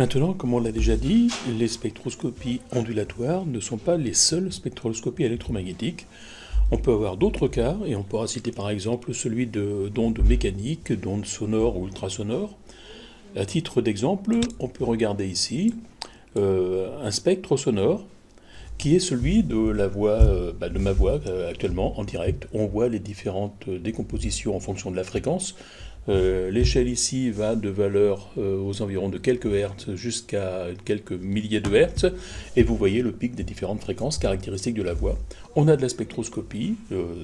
Maintenant, comme on l'a déjà dit, les spectroscopies ondulatoires ne sont pas les seules spectroscopies électromagnétiques. On peut avoir d'autres cas, et on pourra citer par exemple celui d'ondes mécaniques, d'ondes sonores ou ultrasonores. À titre d'exemple, on peut regarder ici un spectre sonore qui est celui de la voix, de ma voix actuellement en direct. On voit les différentes décompositions en fonction de la fréquence. L'échelle ici va de valeurs aux environs de quelques hertz jusqu'à quelques milliers de hertz, et vous voyez le pic des différentes fréquences caractéristiques de la voix. On a de la spectroscopie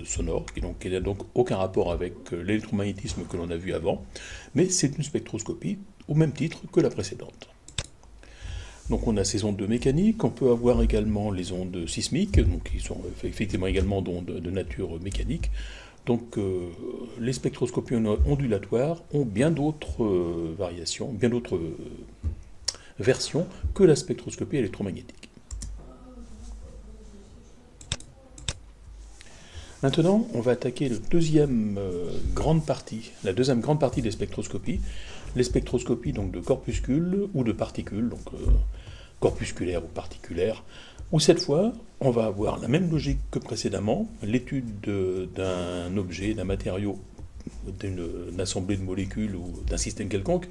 sonore, qui n'a donc aucun rapport avec l'électromagnétisme que l'on a vu avant, mais c'est une spectroscopie au même titre que la précédente. Donc on a ces ondes de mécanique, on peut avoir également les ondes sismiques, donc qui sont effectivement également d'ondes de nature mécanique. Donc les spectroscopies ondulatoires ont bien d'autres variations, bien d'autres versions que la spectroscopie électromagnétique. Maintenant, on va attaquer la deuxième grande partie des spectroscopies, les spectroscopies donc, de corpuscules ou de particules, donc corpusculaires ou particulaires, où cette fois, on va avoir la même logique que précédemment, l'étude d'un objet, d'un matériau, d'une assemblée de molécules ou d'un système quelconque,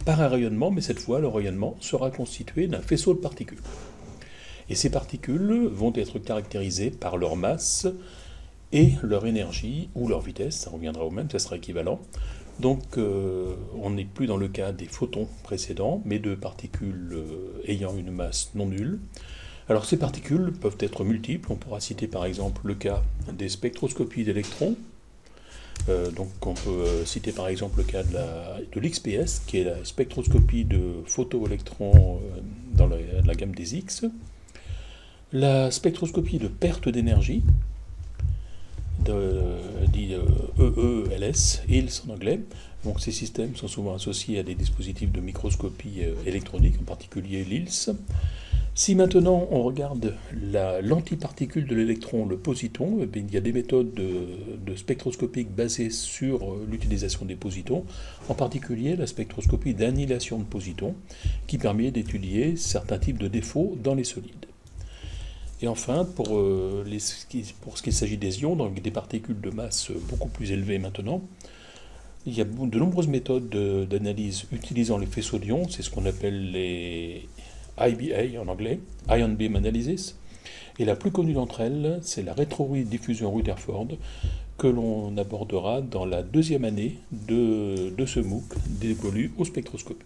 par un rayonnement, mais cette fois, le rayonnement sera constitué d'un faisceau de particules. Et ces particules vont être caractérisées par leur masse et leur énergie ou leur vitesse, ça reviendra au même, ça sera équivalent. Donc on n'est plus dans le cas des photons précédents, mais de particules ayant une masse non nulle. Alors ces particules peuvent être multiples, on pourra citer par exemple le cas des spectroscopies d'électrons. Donc on peut citer par exemple le cas de l'XPS, qui est la spectroscopie de photoélectrons dans la gamme des X. La spectroscopie de perte d'énergie, dit EELS, ILS en anglais. Donc ces systèmes sont souvent associés à des dispositifs de microscopie électronique, en particulier l'ILS. Si maintenant on regarde l'antiparticule de l'électron, le positon, il y a des méthodes de spectroscopiques basées sur l'utilisation des positons, en particulier la spectroscopie d'annihilation de positons, qui permet d'étudier certains types de défauts dans les solides. Et enfin, pour ce qui s'agit des ions, donc des particules de masse beaucoup plus élevées maintenant, il y a de nombreuses méthodes d'analyse utilisant les faisceaux d'ions, c'est ce qu'on appelle les IBA en anglais, Ion Beam Analysis, et la plus connue d'entre elles, c'est la rétrodiffusion Rutherford, que l'on abordera dans la deuxième année de ce MOOC dévolu aux spectroscopies.